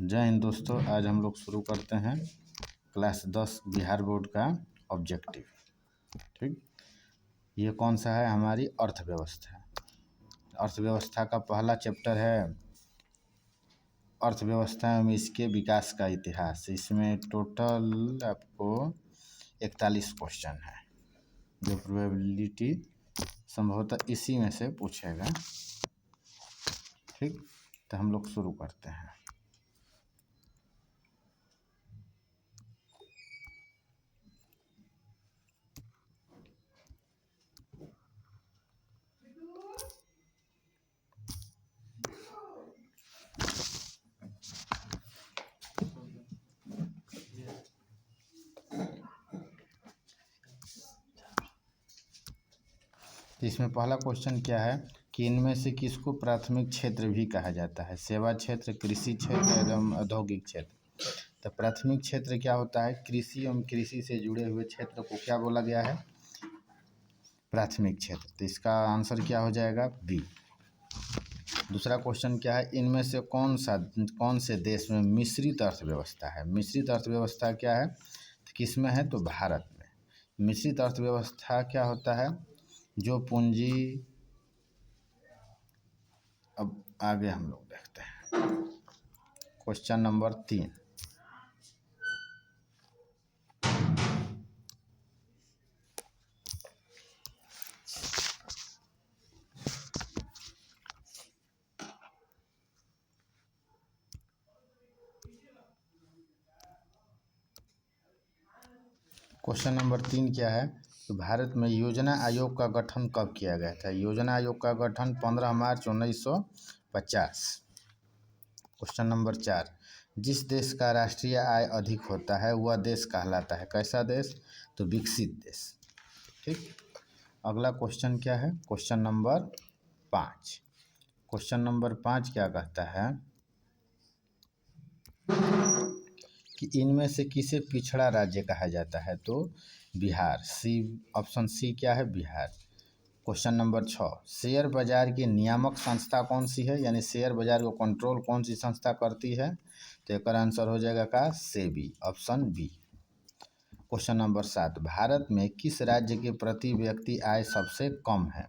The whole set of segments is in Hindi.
जय हिंद दोस्तों। आज हम लोग शुरू करते हैं क्लास 10 बिहार बोर्ड का ऑब्जेक्टिव। ठीक, ये कौन सा है? हमारी अर्थव्यवस्था। अर्थव्यवस्था का पहला चैप्टर है अर्थव्यवस्था एवं इसके विकास का इतिहास। इसमें टोटल आपको 41 क्वेश्चन है, जो प्रोबेबिलिटी संभवतः इसी में से पूछेगा। ठीक, तो हम लोग शुरू करते हैं। तो इसमें पहला क्वेश्चन क्या है कि इनमें से किसको प्राथमिक क्षेत्र भी कहा जाता है? सेवा क्षेत्र, कृषि क्षेत्र एवं औद्योगिक क्षेत्र। तो प्राथमिक क्षेत्र क्या होता है? कृषि एवं कृषि से जुड़े हुए क्षेत्र को क्या बोला गया है? प्राथमिक क्षेत्र। तो इसका आंसर क्या हो जाएगा? बी। दूसरा क्वेश्चन क्या है? इनमें से कौन से देश में मिश्रित अर्थव्यवस्था है? मिश्रित अर्थव्यवस्था क्या है? तो किस में है? तो भारत में। मिश्रित अर्थव्यवस्था क्या होता है? जो पूंजी, अब आगे हम लोग देखते हैं। Question number 3। क्वेश्चन नंबर 3 क्या है? तो भारत में योजना आयोग का गठन कब किया गया था? योजना आयोग का गठन 15 मार्च 1950। Question number 4। जिस देश का राष्ट्रीय आय अधिक होता है वह देश कहलाता है कैसा देश? तो विकसित देश। ठीक, अगला क्वेश्चन क्या है? Question number 5। क्वेश्चन नंबर 5 क्या कहता है कि इनमें से किसे पिछड़ा राज्य कहा जाता है? तो बिहार। सी, ऑप्शन सी क्या है? बिहार। Question number 6। शेयर बाजार की नियामक संस्था कौन सी है? यानी शेयर बाजार को कंट्रोल कौन सी संस्था करती है? तो एक आंसर हो जाएगा का SEBI, option B. Question number 7। Bharat में किस राज्य के प्रति व्यक्ति आय सबसे कम है?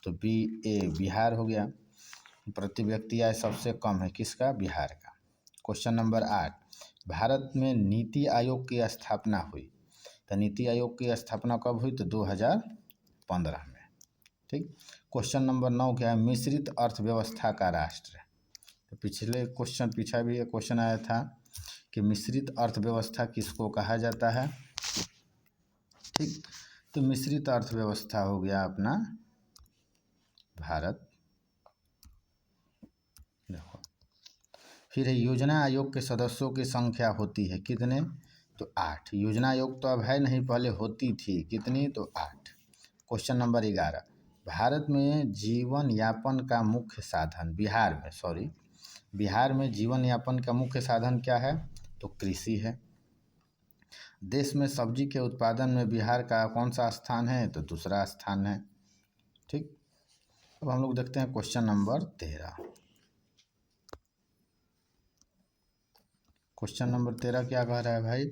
तो बी, ए बिहार हो गया। प्रति व्यक्ति आय सबसे कम है किसका? बिहार का। Question number 8। भारत में नीति आयोग की स्थापना हुई। तो नीति आयोग की स्थापना कब हुई? तो 2015 में। ठीक, क्वेश्चन नंबर 9 क्या है? मिश्रित अर्थव्यवस्था का राष्ट्र। तो पिछले क्वेश्चन पीछा भी एक क्वेश्चन आया था कि मिश्रित अर्थव्यवस्था किसको कहा जाता है? ठीक, तो मिश्रित अर्थव्यवस्था हो गया अपना भारत। देखो, फिर है योजना आयोग के सदस्यों की संख्या होती है कितने? तो 8। योजना आयोग तो अब है नहीं, पहले होती थी। कितनी? तो 8। Question number 11। भारत में जीवन यापन का मुख्य साधन, बिहार में जीवन यापन का मुख्य साधन क्या है? तो कृषि है। देश में सब्जी के उत्पादन में बिहार का कौन सा स्थान है? तो दूसरा स्थान है। ठीक, अब हम लोग देखते हैं क्वेश्चन नंबर 13। क्वेश्चन नंबर 13 क्या कह रहा है भाई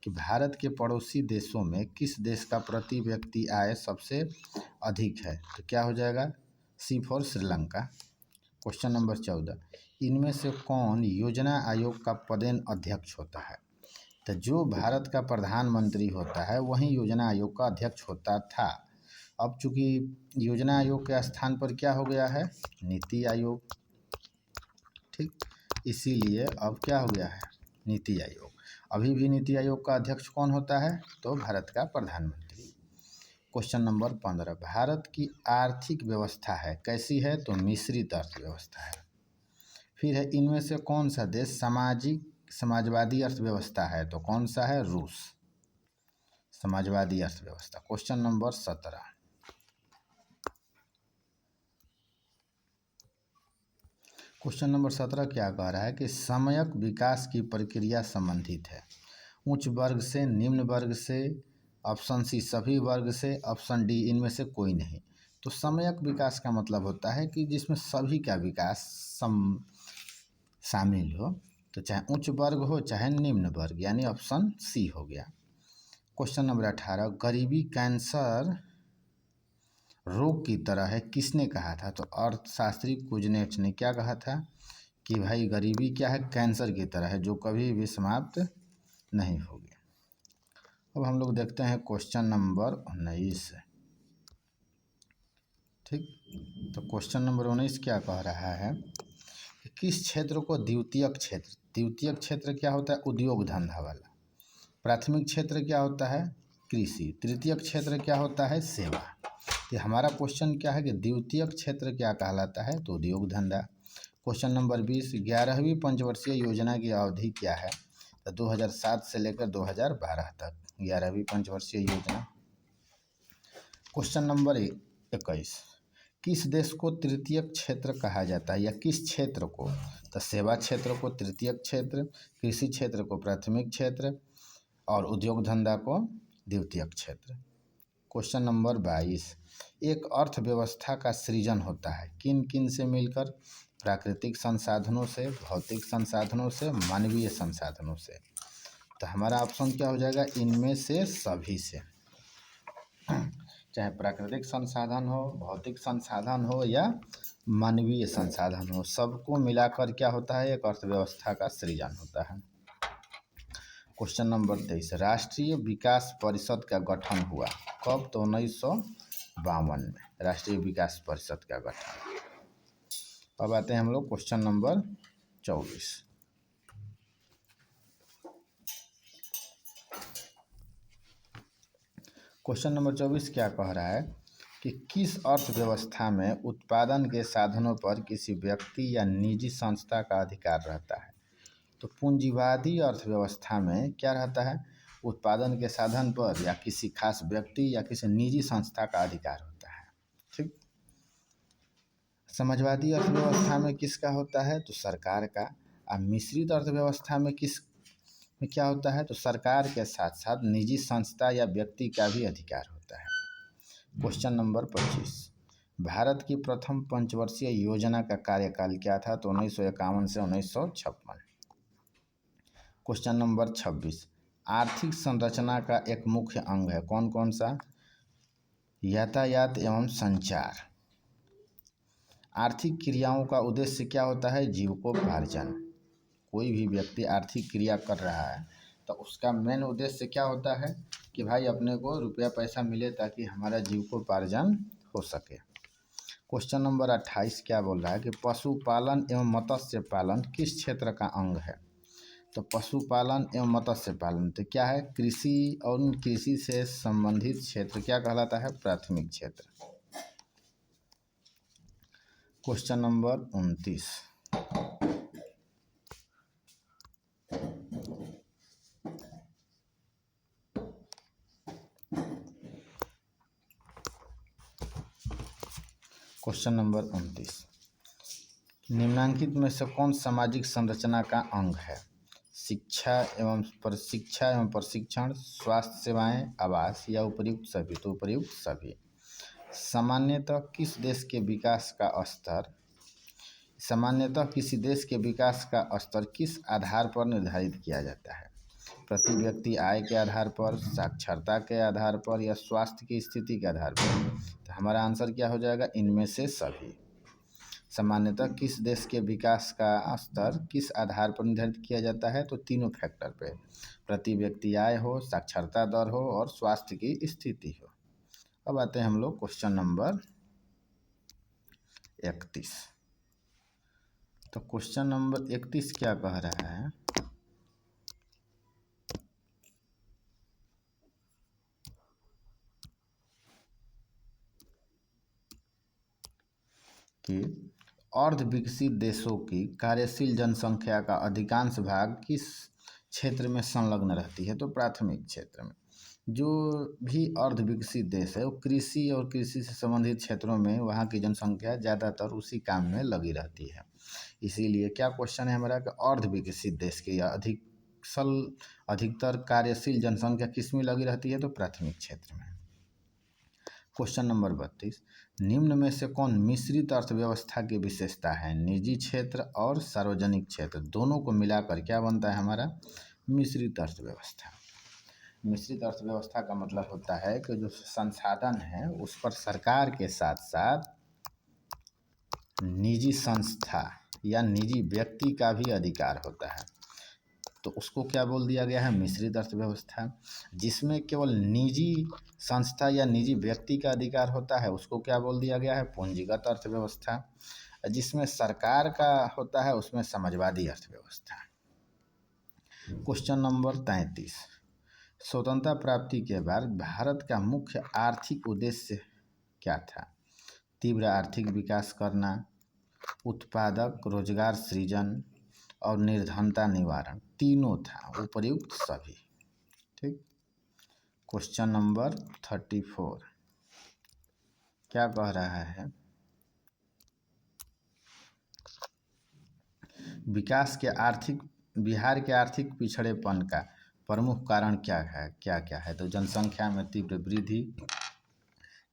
कि भारत के पड़ोसी देशों में किस देश का प्रति व्यक्ति आय सबसे अधिक है? तो क्या हो जाएगा? C for Sri Lanka. Question number 14। इनमें से कौन योजना आयोग का पदेन अध्यक्ष होता है? तो जो भारत का प्रधानमंत्री होता है वही योजना आयोग का अध्यक्ष होता था। अब चूंकि योजना आयोग के स्थान पर क्या हो गया है? नीति आयोग। ठीक, इसीलिए अब क्या हो गया है? नीति आयोग। अभी भी नीति आयोग का अध्यक्ष कौन होता है? तो भारत का प्रधानमंत्री। Question number 15। भारत की आर्थिक व्यवस्था है कैसी है? तो मिश्रित अर्थव्यवस्था है। फिर है इनमें से कौन सा देश समाजवादी अर्थव्यवस्था है? तो कौन सा है? रूस, समाजवादी अर्थव्यवस्था। Question number 17। क्वेश्चन नंबर 17 क्या कह रहा है कि समयक विकास की प्रक्रिया संबंधित है उच्च वर्ग से, निम्न वर्ग से, ऑप्शन सी सभी वर्ग से, ऑप्शन डी इनमें से कोई नहीं। तो समयक विकास का मतलब होता है कि जिसमें सभी का विकास शामिल हो। तो चाहे उच्च वर्ग हो चाहे निम्न वर्ग, यानी ऑप्शन सी हो गया। क्वेश्चन नंबर 18, गरीबी कैंसर रोग की तरह है, किसने कहा था? तो अर्थशास्त्री कुजनेफ ने क्या कहा था कि भाई गरीबी क्या है, कैंसर की तरह है जो कभी भी समाप्त नहीं होगी। अब हम लोग देखते हैं क्वेश्चन नंबर 19। ठीक, तो क्वेश्चन नंबर 19 क्या कह रहा है कि किस क्षेत्र को द्वितीयक क्षेत्र, द्वितीयक क्षेत्र क्या होता है? उद्योग धंधा वाला। प्राथमिक क्षेत्र क्या होता है? कृषि। तृतीयक क्षेत्र क्या होता है? सेवा। तो हमारा क्वेश्चन क्या है कि द्वितीयक क्षेत्र क्या कहलाता है? तो उद्योग धंधा। क्वेश्चन नंबर 20, 11वीं पंचवर्षीय योजना की अवधि क्या है? तो 2007 से लेकर 2012 तक 11वीं पंचवर्षीय योजना। क्वेश्चन नंबर 21, किस देश को तृतीयक क्षेत्र कहा जाता है, या किस क्षेत्र को? तो सेवा क्षेत्र को तृतीयक क्षेत्र, कृषि क्षेत्र को प्राथमिक क्षेत्र और उद्योग धंधा को द्वितीयक क्षेत्र। क्वेश्चन नंबर 22, एक अर्थव्यवस्था का सृजन होता है किन किन से मिलकर? प्राकृतिक संसाधनों से, भौतिक संसाधनों से, मानवीय संसाधनों से। तो हमारा ऑप्शन क्या हो जाएगा? इनमें से सभी से। चाहे प्राकृतिक संसाधन हो, भौतिक संसाधन हो या मानवीय संसाधन हो, सबको मिलाकर क्या होता है? एक अर्थव्यवस्था का सृजन होता है। क्वेश्चन नंबर 23, राष्ट्रीय विकास परिषद का गठन हुआ कब? तो 1952 में राष्ट्रीय विकास परिषद का गठन। अब आते हैं हम लोग क्वेश्चन नंबर 24। क्वेश्चन नंबर 24 क्या कह रहा है कि किस अर्थव्यवस्था में उत्पादन के साधनों पर किसी व्यक्ति या निजी संस्था का अधिकार रहता है? तो पूंजीवादी अर्थव्यवस्था में क्या रहता है? उत्पादन के साधन पर या किसी खास व्यक्ति या किसी निजी संस्था का अधिकार होता है। ठीक, समाजवादी अर्थव्यवस्था में किसका होता है? तो सरकार का। और मिश्रित अर्थव्यवस्था में किस में क्या होता है? तो सरकार के साथ साथ निजी संस्था या व्यक्ति का भी अधिकार होता है। क्वेश्चन नंबर 25, भारत की प्रथम पंचवर्षीय योजना का कार्यकाल क्या था? तो 1951 से 1956। क्वेश्चन नंबर 26, आर्थिक संरचना का एक मुख्य अंग है, कौन कौन सा? यातायात एवं संचार। आर्थिक क्रियाओं का उद्देश्य क्या होता है? जीविकोपार्जन। कोई भी व्यक्ति आर्थिक क्रिया कर रहा है तो उसका मेन उद्देश्य क्या होता है कि भाई अपने को रुपया पैसा मिले ताकि हमारा जीविकोपार्जन हो सके। क्वेश्चन नंबर 28 क्या बोल रहा है कि पशुपालन एवं मत्स्य पालन किस क्षेत्र का अंग है? तो पशुपालन एवं मत्स्य पालन तो क्या है? कृषि और कृषि से संबंधित क्षेत्र क्या कहलाता है? प्राथमिक क्षेत्र। क्वेश्चन नंबर 29, क्वेश्चन नंबर 29, निम्नांकित में से कौन सामाजिक संरचना का अंग है? शिक्षा एवं प्रशिक्षण, स्वास्थ्य सेवाएं, आवास या उपर्युक्त सभी? तो उपर्युक्त सभी। सामान्यतः किसी देश के विकास का स्तर किस आधार पर निर्धारित किया जाता है? प्रति व्यक्ति आय के आधार पर, साक्षरता के आधार पर या स्वास्थ्य की स्थिति के आधार पर? तो हमारा आंसर क्या हो जाएगा? इनमें से सभी। सामान्यतः किस देश के विकास का स्तर किस आधार पर निर्धारित किया जाता है? तो तीनों फैक्टर पे, प्रति व्यक्ति आय हो, साक्षरता दर हो और स्वास्थ्य की स्थिति हो। अब आते हैं हम लोग क्वेश्चन नंबर 31। तो क्वेश्चन नंबर 31 क्या कह रहा है कि अर्ध विकसित देशों की कार्यशील जनसंख्या का अधिकांश भाग किस क्षेत्र में संलग्न रहती है? तो प्राथमिक क्षेत्र में। जो भी अर्ध विकसित देश है वो कृषि और कृषि से संबंधित क्षेत्रों में वहाँ की जनसंख्या ज़्यादातर उसी काम में लगी रहती है। इसीलिए क्या क्वेश्चन है हमारा कि अर्ध विकसित देश की अधिकतर कार्यशील जनसंख्या किस में लगी रहती है? तो प्राथमिक क्षेत्र में। क्वेश्चन नंबर 32, निम्न में से कौन मिश्रित अर्थव्यवस्था की विशेषता है? निजी क्षेत्र और सार्वजनिक क्षेत्र दोनों को मिलाकर क्या बनता है हमारा मिश्रित अर्थव्यवस्था। मिश्रित अर्थव्यवस्था का मतलब होता है कि जो संसाधन है उस पर सरकार के साथ साथ निजी संस्था या निजी व्यक्ति का भी अधिकार होता है, तो उसको क्या बोल दिया गया है मिश्रित अर्थव्यवस्था। जिसमें केवल निजी संस्था या निजी व्यक्ति का अधिकार होता है उसको क्या बोल दिया गया है पूंजीगत अर्थव्यवस्था। जिसमें सरकार का होता है उसमें समाजवादी अर्थव्यवस्था। क्वेश्चन नंबर 33, स्वतंत्रता प्राप्ति के बाद भारत का मुख्य आर्थिक उद्देश्य क्या था? तीव्र आर्थिक विकास करना, उत्पादक रोजगार सृजन और निर्धनता निवारण, तीनों था, उपर्युक्त सभी। ठीक। क्वेश्चन नंबर 34 क्या कह रहा है? बिहार के आर्थिक पिछड़ेपन का प्रमुख कारण क्या है? तो जनसंख्या में तीव्र वृद्धि,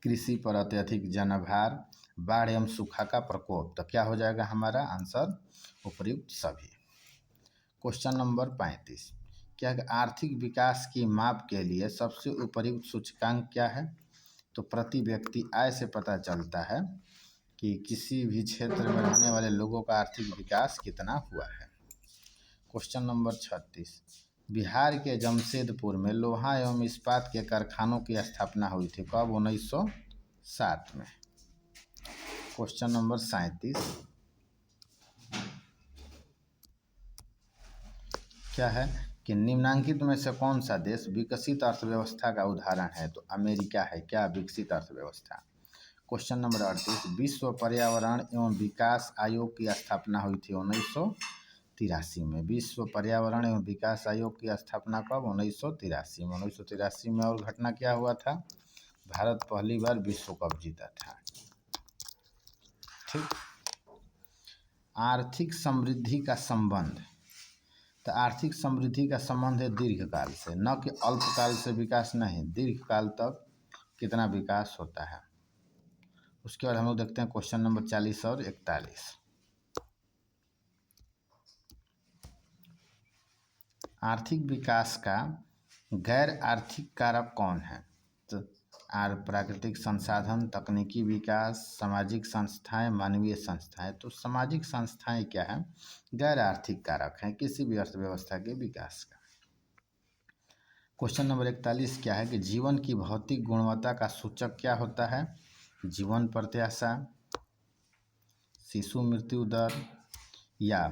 कृषि पर अत्यधिक जनभार, बाढ़ एवं सूखा का प्रकोप। तो क्या हो जाएगा हमारा आंसर उपर्युक्त सभी। क्वेश्चन नंबर 35, क्या आर्थिक विकास की माप के लिए सबसे उपयुक्त सूचकांक क्या है? तो प्रति व्यक्ति आय से पता चलता है कि किसी भी क्षेत्र में रहने वाले लोगों का आर्थिक विकास कितना हुआ है। क्वेश्चन नंबर 36, बिहार के जमशेदपुर में लोहा एवं इस्पात के कारखानों की स्थापना हुई थी, कब? 1907 में। क्वेश्चन नंबर 37 क्या है कि निम्नांकित में से कौन सा देश विकसित अर्थव्यवस्था का उदाहरण है? तो अमेरिका है क्या विकसित अर्थव्यवस्था। क्वेश्चन नंबर 38, विश्व पर्यावरण एवं विकास आयोग की स्थापना हुई थी 1983 में। विश्व पर्यावरण एवं विकास आयोग की स्थापना कब? 1983 में। 1983 में और घटना क्या हुआ था? भारत पहली बार विश्व कप जीता था। ठीक। आर्थिक समृद्धि का संबंध, तो आर्थिक समृद्धि का संबंध है दीर्घकाल से, न कि अल्पकाल से विकास नहीं, दीर्घकाल तक कितना विकास होता है। उसके बाद हम लोग देखते हैं क्वेश्चन नंबर 40 और 41, आर्थिक विकास का गैर आर्थिक कारक कौन है? तो प्राकृतिक संसाधन, तकनीकी विकास, सामाजिक संस्थाएं, मानवीय संस्थाएं। तो सामाजिक संस्थाएं क्या है? गैर आर्थिक कारक हैं किसी भी अर्थव्यवस्था के विकास का। क्वेश्चन नंबर 41 क्या है कि जीवन की भौतिक गुणवत्ता का सूचक क्या होता है? जीवन प्रत्याशा, शिशु मृत्यु दर या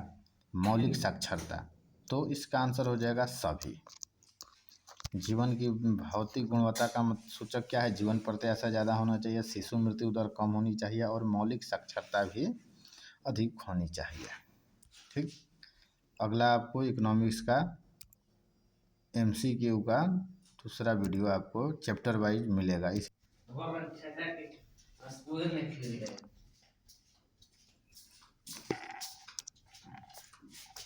मौलिक साक्षरता। तो इसका आंसर हो जाएगा सभी। जीवन की भौतिक गुणवत्ता का सूचक क्या है? जीवन प्रत्याशा ज़्यादा होना चाहिए, शिशु मृत्यु दर कम होनी चाहिए और मौलिक साक्षरता भी अधिक होनी चाहिए। ठीक। अगला आपको इकोनॉमिक्स का MCQ का दूसरा वीडियो आपको चैप्टर वाइज मिलेगा।